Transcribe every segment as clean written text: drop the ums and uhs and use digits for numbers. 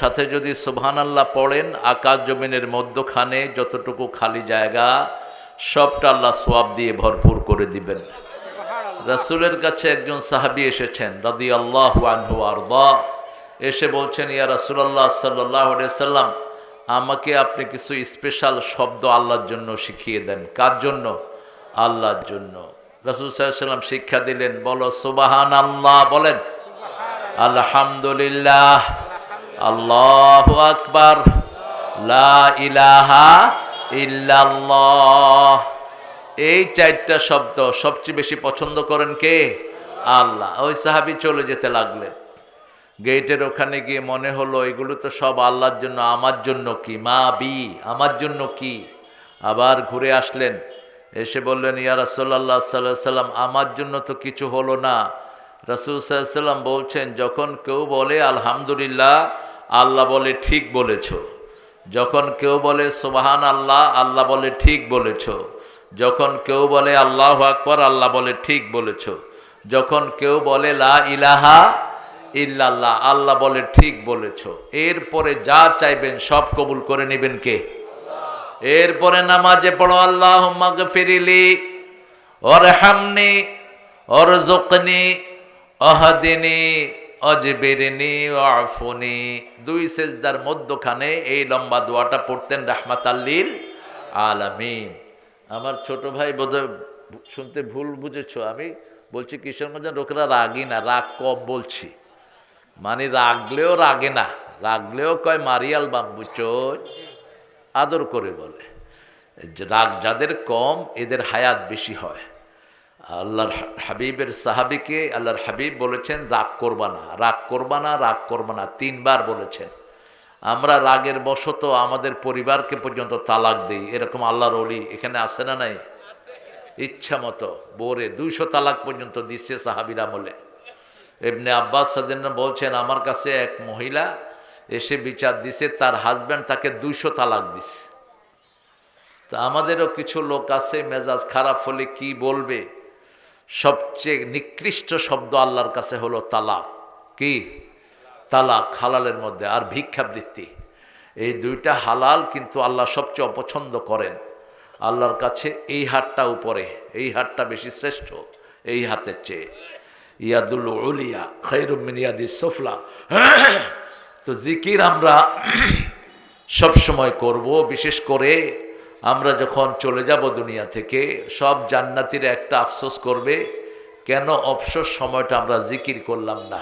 সাথে যদি সুবহানাল্লাহ পড়েন, আকাশ জমিনের মধ্যখানে যতটুকু খালি জায়গা সবটা আল্লাহ সওয়াব দিয়ে ভরপুর করে দিবেন। রাসূলের কাছে একজন সাহাবী এসেছেন রাদিয়াল্লাহু আনহু আরদা, এসে বলছেন, ইয়া রাসূলুল্লাহ সাল্লাল্লাহু আলাইহি ওয়াসাল্লাম, আমাকে আপনি কিছু স্পেশাল শব্দ আল্লাহর জন্য শিখিয়ে দেন। কার জন্য? আল্লাহর জন্য। রাসূল সাল্লাল্লাহু আলাইহি ওয়াসাল্লাম শিক্ষা দিলেন, বলো সুবহানাল্লাহ, বলেন আলহামদুলিল্লাহ, আল্লাহু আকবার, লা ইলাহা ইল্লাল্লাহ। এই চারটা শব্দ সবচেয়ে বেশি পছন্দ করেন কে? আল্লাহ। ওই সাহাবী চলে যেতে লাগলেন। গেটের ওখানে গিয়ে মনে হলো এগুলো তো সব আল্লাহর জন্য, আমার জন্য কি? মা বি, আমার জন্য কি? আবার ঘুরে আসলেন, এসে বললেন, ইয়া রাসূলুল্লাহ সাল্লাল্লাহু আলাইহি সাল্লাম, আমার জন্য তো কিছু হলো না। রাসূল সাল্লাল্লাহু আলাইহি সাল্লাম বলছেন, যখন কেউ বলে আলহামদুলিল্লাহ, আল্লাহ বলে ঠিক বলেছ। যখন কেউ বলে সুবহানাল্লাহ, আল্লাহ বলে ঠিক বলেছ। যখন কেউ বলে আল্লাহু আকবার, আল্লাহ বলে ঠিক বলেছ। যখন কেউ বলে লা ইলাহা ইল্লাল্লাহ, আল্লাহ বলে ঠিক বলেছ। এরপরে যা চাইবেন সব কবুল করে নেবেন কে? এরপরে নামাজে পড়ো, আল্লাহুম্মা গফিরলি ওয়ারহামনি ওয়ারযুকনি ওয়াহদিনি ওয়াজবিরনি ওয়াফুনি। দুই সেজদার মধ্যখানে এই লম্বা দোয়াটা পড়তেন রাহমাতাল লিল আলামিন। আমার ছোট ভাই বোধহয় শুনতে ভুল বুঝেছো, আমি বলছি কিশোরগঞ্জের লোকেরা রাগি না, রাগ কম বলছি। মানে রাগলেও রাগে না, রাগলেও কয় মারিয়াল বাম্বু চোর, আদর করে বলে। রাগ যাদের কম এদের হায়াত বেশি হয়। আল্লাহর হাবিবের সাহাবীকে আল্লাহর হাবিব বলেছেন, রাগ করবা না, রাগ করবা না, রাগ করবা না, 3 বার বলেছেন। আমরা রাগের বশত আমাদের পরিবারকে পর্যন্ত তালাক দিই, এরকম আল্লাহর ওলি এখানে আছে না নাই? ইচ্ছা মতো বোরে 200 তালাক পর্যন্ত দিচ্ছে সাহাবীর আমলে। ইবনে আব্বাস রাদিয়াল্লাহু বলছেন, আমার কাছে এক মহিলা এসে বিচার দিছে, তার হাজব্যান্ড তাকে 200 তালাক দিছে। তা আমাদেরও কিছু লোক আছে মেজাজ খারাপ হলে কি বলবে, সবচেয়ে নিকৃষ্ট শব্দ আল্লাহর কাছে হলো তালাক। কি? তালাক হালালের মধ্যে, আর ভিক্ষাবৃত্তি, এই দুইটা হালাল, কিন্তু আল্লাহ সবচেয়ে অপছন্দ করেন। আল্লাহর কাছে এই হাতটা উপরে, এই হাতটা বেশি শ্রেষ্ঠ এই হাতের চেয়ে। ইয়াদুল উলিয়া খায়রুম মিন ইয়াদিস সুফলা। তো জিকির আমরা সব সময় করব। বিশেষ করে আমরা যখন চলে যাব দুনিয়া থেকে, সব জান্নাতীরা একটা আফসোস করবে, কেন অবসর সময়টা আমরা জিকির করলাম না।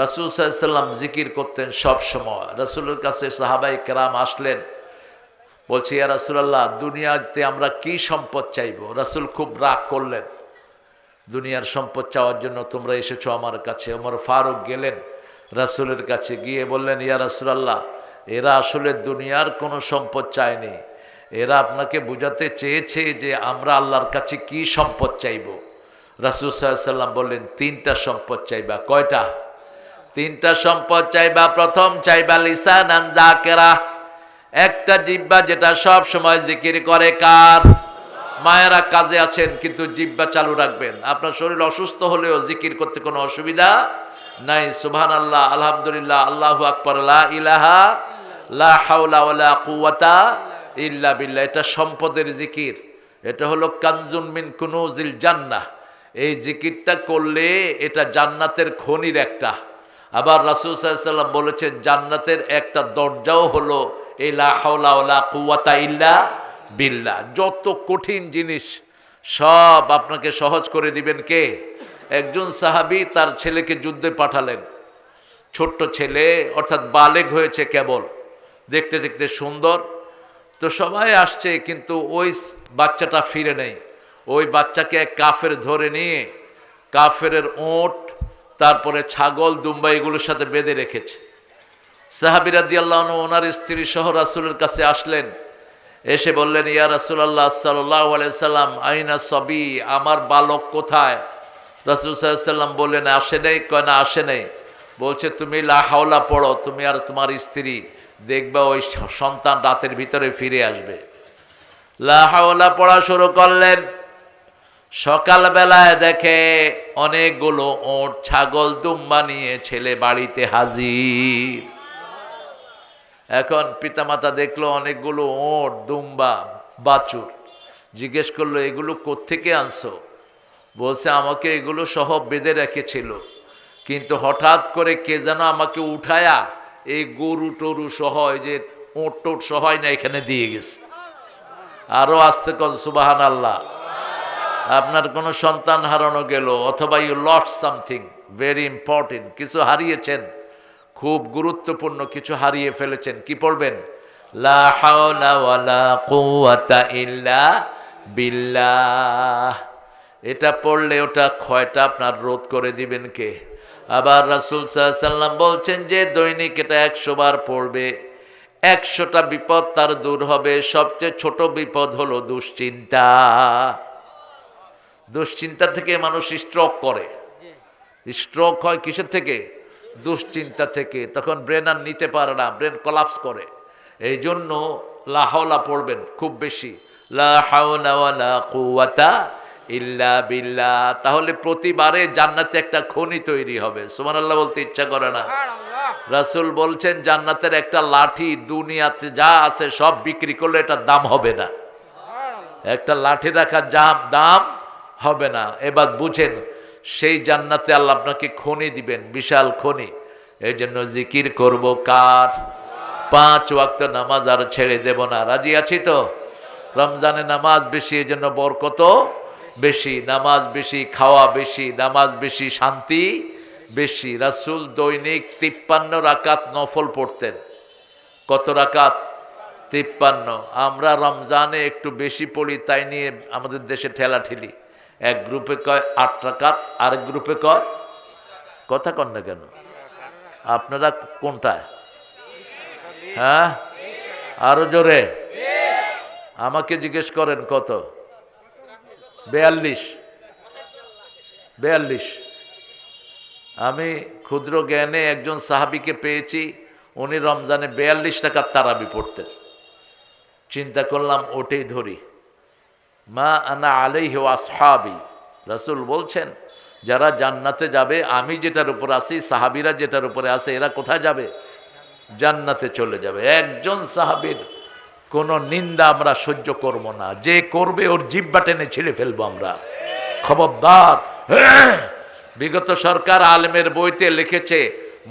রাসূল সাল্লাল্লাহু আলাইহি ওয়াসাল্লাম জিকির করতেন সব সময়। রাসূলের কাছে সাহাবায়ে কেরাম আসলেন, বলছে, ইয়া রাসূলুল্লাহ, দুনিয়াতে আমরা কি সম্পদ চাইব? রাসূল খুব রাগ করলেন, দুনিয়ার সম্পদ চাওয়ার জন্য তোমরা এসেছো আমার কাছে। ওমর ফারুক গেলেন রাসূলের কাছে, গিয়ে বললেন, ইয়া রাসূলুল্লাহ, এরা আসলে দুনিয়ার কোনো সম্পদ চায়নি, এরা আপনাকে বোঝাতে চেয়েছে যে আমরা আল্লাহর কাছে কি সম্পদ চাইব। রাসূল সাল্লাল্লাহু আলাইহি ওয়াসাল্লাম বললেন, 3টা সম্পদ চাইবা। কয়টা? 3টা সম্পদ চাইবা। প্রথম চাইবা লিসানান যাকিরা, একটা জিহ্বা যেটা সব সময় জিকির করে। কার? মায়েরা কাজে আছেন কিন্তু জিহ্বা চালু রাখবেন। আপনার শরীর অসুস্থ হলেও জিকির করতে কোনো অসুবিধা নাই। সুবহানাল্লাহ, আলহামদুলিল্লাহ, আল্লাহু আকবার, লা ইলাহা লা হাওলা ওয়ালা কুওয়াতা ইল্লা বিল্লাহ, এটা সম্পদের জিকির। এটা হলো কানজুন মিন কুনুজিল জান্নাহ। এই জিকিরটা করলে এটা জান্নাতের খনির একটা। আবার রাসূল সাল্লাল্লাহু আলাইহি ওয়াসাল্লাম বলেছেন, জান্নাতের একটা দরজাও হলো এই লা হাওলা ওয়ালা কুওয়াতা ইল্লা বিল্লাহ। যত কঠিন জিনিস সব আপনাকে সহজ করে দিবেন কে? একজন সাহাবী তার ছেলেকে যুদ্ধে পাঠালেন। ছোট্ট ছেলে, অর্থাৎ বালেগ হয়েছে কেবল, দেখতে দেখতে সুন্দর। তো সবাই আসছে, কিন্তু ওই বাচ্চাটা ফিরে নেই। ওই বাচ্চাকে এক কাফের ধরে নিয়ে কাফেরের ওঁট, তারপরে ছাগল, দুম্বা এগুলোর সাথে বেঁধে রেখেছে। সাহাবী রাদিয়াল্লাহু আনহু ওনার স্ত্রী সহ রাসূলের কাছে আসলেন, এসে বললেন, ইয়া রাসূলুল্লাহ সাল্লাল্লাহু আলাইহি সাল্লাম, আইনা সবি, আমার বালক কোথায়? রাসূল সাল্লাল্লাহু আলাইহি সাল্লাম বললেন, আসে নাই। কয় না, আসে নাই। বলছে, তুমি লা হাওলা পড়ো, তুমি আর তোমার স্ত্রী, দেখবা ওই সন্তান রাতের ভিতরে ফিরে আসবে। লা হাওলা পড়া শুরু করলেন। সকালবেলায় দেখে অনেকগুলো ওঁট, ছাগল, দুম্বা নিয়ে ছেলে বাড়িতে হাজির। এখন পিতামাতা দেখলো অনেকগুলো ওঁট, দুম্বা, বাছুর। জিজ্ঞেস করলো এগুলো কোত্থেকে আনছো? বলছে আমাকে এগুলো সহ বেঁধে রেখেছিল, কিন্তু হঠাৎ করে কে যেন আমাকে উঠায়া এই গরু টরু সহ এই যে ওঁট টোট সহায় না এখানে দিয়ে গেছে। আরো আস্তে কর সুবহানাল্লাহ। আপনার কোনো সন্তান হারানো গেল, অথবা you lost something very important, কিছু হারিয়েছেন, খুব গুরুত্বপূর্ণ কিছু হারিয়ে ফেলেছেন, কি পড়বেন? লা হাওলা ওয়ালা কুওয়াতা ইল্লা বিল্লাহ। এটা পড়লে ওটা ক্ষয়টা আপনার রোধ করে দিবেন কে? আবার রাসূল সাল্লাল্লাহু আলাইহি ওয়াসাল্লাম বলছেন যে দৈনিক এটা 100 বার পড়বে, 100টা বিপদ তার দূর হবে। সবচেয়ে ছোট বিপদ হলো দুশ্চিন্তা। দুশ্চিন্তা থেকে মানুষ স্ট্রোক করে। স্ট্রোক হয় কিসের থেকে? দুশ্চিন্তা থেকে। তখন ব্রেন আর নিতে পারে না, ব্রেন কলাপস করে। এই জন্য লা হাওলা পড়বেন খুব বেশি, লা হাওলা ওয়ালা কুওয়াতা ইল্লা বিল্লাহ। তাহলে প্রতিবারে জান্নাতে একটা খনি তৈরি হবে। সুবহানাল্লাহ বলতে ইচ্ছা করে না? রাসূল বলছেন জান্নাতের একটা লাঠি দুনিয়াতে যা আছে সব বিক্রি করলে এটার দাম হবে না। একটা লাঠি রাখার দাম হবে না। এবার বুঝেন, সেই জান্নাতে আল্লাহ আপনাকে খনি দিবেন, বিশাল খনি। এই জন্য জিকির করব কার? 5 ওয়াক্ত নামাজ আর ছেড়ে দেব না। রাজি আছি তো? রমজানে নামাজ বেশি, এই জন্য বরকত বেশি। নামাজ বেশি, খাওয়া বেশি, নামাজ বেশি, শান্তি বেশি। রাসূল দৈনিক 53 রাকাত নফল পড়তেন। কত রাকাত? 53। আমরা রমজানে একটু বেশি পড়ি, তাই নিয়ে আমাদের দেশে ঠেলাঠেলি। এক গ্রুপে কয় 8 রাকাত, আরেক গ্রুপে কয়, কথা কন না কেন? আপনারা কোনটায়? হ্যাঁ, আরো জোরে। আমাকে জিজ্ঞেস করেন কত? 42। আমি ক্ষুদ্র জ্ঞানে একজন সাহাবীকে পেয়েছি, উনি রমজানে 42 টাকার তারাবি পড়তেন। চিন্তা করলাম ওটাই ধরি। মা আনা আলাইহি ওয়া আসহাবি, রাসূল বলছেন যারা জান্নাতে যাবে, আমি যেটার উপর আছি, সাহাবীরা যেটার উপরে আছে, এরা কোথায় যাবে? জান্নাতে চলে যাবে। একজন সাহাবীর কোন নিন্দা আমরা সহ্য করব না। যে করবে ওর জিহ্বা টেনে ছিঁড়ে ফেলবো আমরা। খবরদার। বিগত সরকার আলেমের বইতে লিখেছে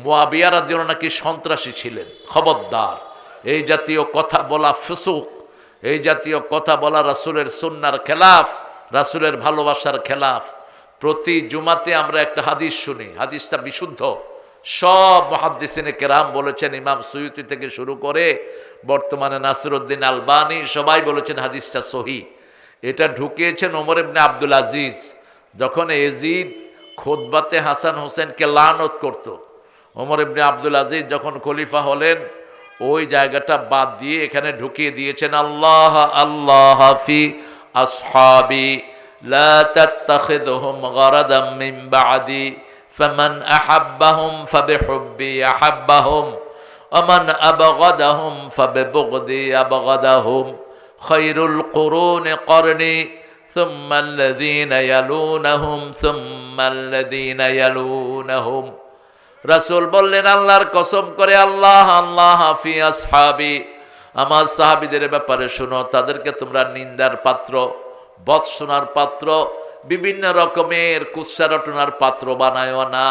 মুয়াবিয়া রাদিয়াল্লাহু নাকি সন্ত্রাসী ছিলেন। খবরদার, এই জাতীয় কথা বলা ফুসুক, এই জাতীয় কথা বলা রাসূলের সুন্নাহর খেলাফ, রাসূলের ভালোবাসার খেলাফ। প্রতি জুমাতে আমরা একটা হাদিস শুনি, হাদিসটা বিশুদ্ধ। সব মুহাদ্দিসিনে কেরাম বলেছেন, ইমাম সুয়ুতি থেকে শুরু করে বর্তমানে নাসিরউদ্দিন আলবানী সবাই বলেছেন হাদিসটা সহিহ। এটা ঢুকিয়েছেন ওমর ইবনে আব্দুল আজিজ, যখন এজিদ খুতবাতে হাসান হোসেনকে লানত করত। ওমর ইবনে আব্দুল আজিজ যখন খলিফা হলেন, ওই জায়গাটা বাদ দিয়ে এখানে ঢুকিয়ে দিয়েছেন আল্লাহ আল্লাহ ফি আসহাবি লা তাত্তাখিযুহুম গারাদাম মিন বা'দি ফামান আহাব্বাহুম ফাবিহুব্বি আহাব্বাহুম ওয়া মান আবগাদাহুম ফাবিবুগদি আবগাদাহুম খায়রুল কুরুনি করনি সুম্মা আল্লাযীনা ইয়ালুনাহুম সুম্মা আল্লাযীনা ইয়ালুনাহুম। রাসূল বললেন আল্লাহর কসম করে, আল্লাহ আল্লাহ ফি আসহাবি, আমার সাহাবীদের ব্যাপারে শুনো, তাদেরকে তোমরা নিন্দার পাত্র, বৎসনার পাত্র, বিভিন্ন রকমের কুৎসা রটনার পাত্র বানায়ও না।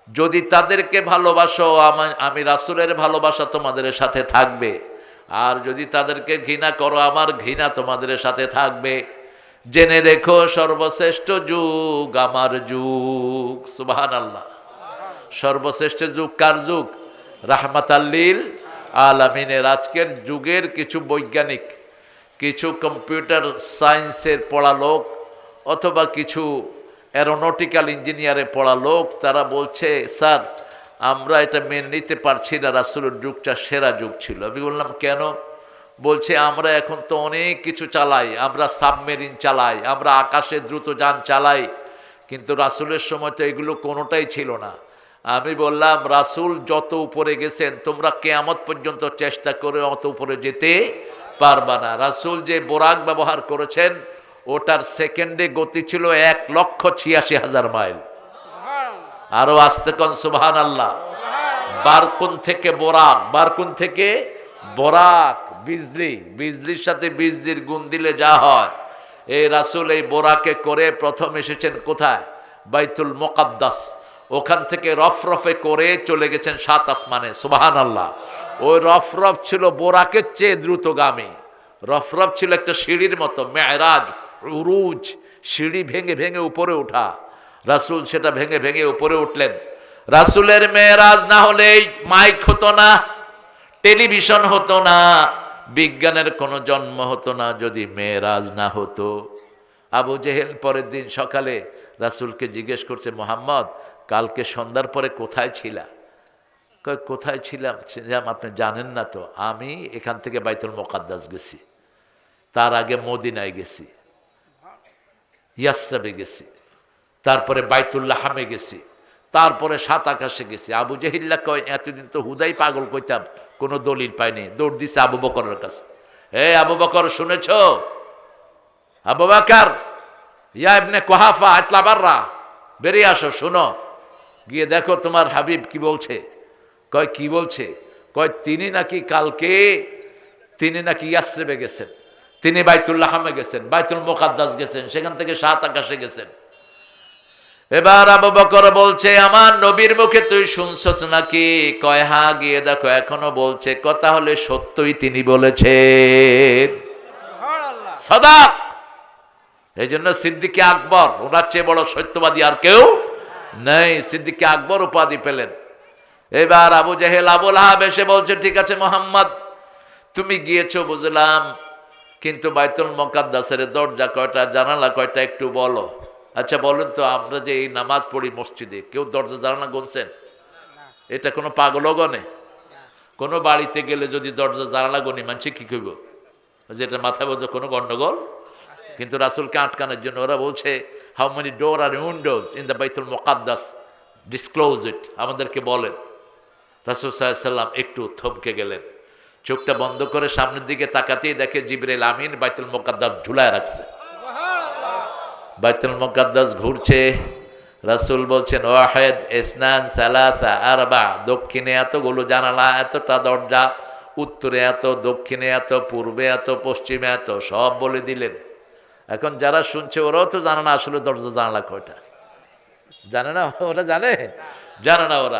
যদি তাদেরকে ভালোবাসো, আমি রাসূলের ভালোবাসা তোমাদের সাথে থাকবে। আর যদি তাদেরকে ঘৃণা করো, আমার ঘৃণা তোমাদের সাথে থাকবে। জেনে রেখো সর্বশ্রেষ্ঠ যুগ আমার যুগ। সুবহানাল্লাহ। সর্বশ্রেষ্ঠ যুগ কার যুগ? রাহমাতাল লিল আলামিনের। আজকের যুগের কিছু বৈজ্ঞানিক, কিছু কম্পিউটার সায়েন্সের পড়া লোক, অথবা কিছু অ্যারোনটিক্যাল ইঞ্জিনিয়ারে পড়া লোক, তারা বলছে স্যার আমরা এটা মেনে নিতে পারছি না, রাসূলের যুগটা সেরা যুগ ছিল। আমি বললাম কেন? বলছে আমরা এখন তো অনেক কিছু চালাই, আমরা সাবমেরিন চালাই, আমরা আকাশে দ্রুত যান চালাই, কিন্তু রাসূলের সময় তো এগুলো কোনোটাই ছিল না। আমি বললাম রাসূল যত উপরে গেছেন, তোমরা কিয়ামত পর্যন্ত চেষ্টা করে অত উপরে যেতে পারবা না। রাসূল যে বোরাক ব্যবহার করেছেন, ওটার সেকেন্ডে গতি ছিল 1,86,000 মাইল। আরো আস্তে কোন সুবহানাল্লাহ। বারকুন থেকে বোরাক, বারকুন থেকে বোরাক, বিজলি, বিজলির সাথে বিজলির গুণ দিলে যা হয়। এই রাসূল এই বোরাকে করে প্রথম এসেছেন কোথায়? বাইতুল মুকাদ্দাস। ওখান থেকে রফরফে করে চলে গেছেন 7 আসমানে। সুবহানাল্লাহ। ওই রফরফ ছিল বোরাকের চেয়ে দ্রুতগামী। রফরফ ছিল একটা সিঁড়ির মতো, মেরাজ, উরুজ, সিঁড়ি ভেঙে ভেঙে উপরে ওঠা। রাসূল সেটা ভেঙে ভেঙে উপরে উঠলেন। রাসূলের মেরাজ না হলে মাইক হতো না, টেলিভিশন হতো না, বিজ্ঞানের কোনো জন্ম হতো না যদি মেরাজ না হতো। আবু জেহেল পরের দিন সকালে রাসূলকে জিজ্ঞেস করছে, মোহাম্মদ কালকে সন্ধ্যার পরে কোথায় ছিলা? কয় কোথায় ছিলাম? আপনি জানেন না তো, আমি এখান থেকে বাইতুল মুকাদ্দাস গেছি, তার আগে মদিনায় গেছি, ইয়াসরাবে গেছি, তারপরে বাইতুল্লাহামে গেছি, তারপরে 7 আকাশে গেছি। আবু জেহিল্লা কয় এতদিন তো হুদাই পাগল কইতাম, কোনো দলিল পাইনি, দৌড় দিছে আবু বকরের কাছে। আবু বকর শুনেছ? আবু বকর, ইয়া ইবনে কুহাফা, আতলা বাররা, বেরিয়ে আসো, শুনো, গিয়ে দেখো তোমার হাবিব কি বলছে। কয় কি বলছে? কয় তিনি নাকি কালকে, তিনি নাকি ইয়াসরিবে গেছেন, তিনি বাইতুল্লাহামে গেছেন, বাইতুল মুকাদ্দাস গেছেন, সেখান থেকে 7 আকাশে গেছেন। এবার আবু বকর বলছে, আমার নবীর মুখে তুই শুনছস নাকি? কয় হ্যাঁ, গিয়ে দেখো এখনো বলছে। কথা হলে সত্যই তিনি বলেছেন। সাদাক। এই জন্য সিদ্দিকে আকবর, ওনার চেয়ে বড় সত্যবাদী আর কেউ নেই। সিদ্দিকে আকবর উপাধি পেলেন। এবার আবু জেহেল, আবু লাহাব এসে বলছে, ঠিক আছে মোহাম্মদ, তুমি গিয়েছো বুঝলাম, কিন্তু বাইতুল মুকাদ্দাসের দরজা কয়টা, জানালা কয়টা একটু বলো। আচ্ছা বলুন তো, আমরা যে এই নামাজ পড়ি মসজিদে, কেউ দরজা জানালা গুনছেন? এটা কোনো পাগল গনে? কোনো বাড়িতে গেলে যদি দরজা জানালা গনি, মানছে কি কইব? যেটা মাথায় বলতো কোনো গন্ডগোল। কিন্তু রাসূলকে আটকানোর জন্য ওরা বলছে, হাউ মেনি ডোর আর windows in the Baitul Muqaddas, disclose ইট, আমাদেরকে বলেন। রাসূল সাল্লাল্লাহু আলাইহি সাল্লাম একটু থমকে গেলেন, চোখটা বন্ধ করে সামনের দিকে তাকাতেই দেখে জিবরাইল আমিন বাইতুল মুকাদ্দাস ঝুলায় রাখছে। বাইতুল মুকাদ্দাস ঘুরছে। রাসূল বলছেন, ওয়াহিদ, ইসনান, সালাসা, আরবা, দক্ষিণে এতগুলো জানালা, এতটা দরজা, উত্তরে এত, দক্ষিণে এত, পূর্বে এত, পশ্চিমে এত, সব বলে দিলেন। এখন যারা শুনছে ওরাও তো জানে না আসলে দরজা জানালা কয়টা, জানে না, ওরা জানে না ওরা।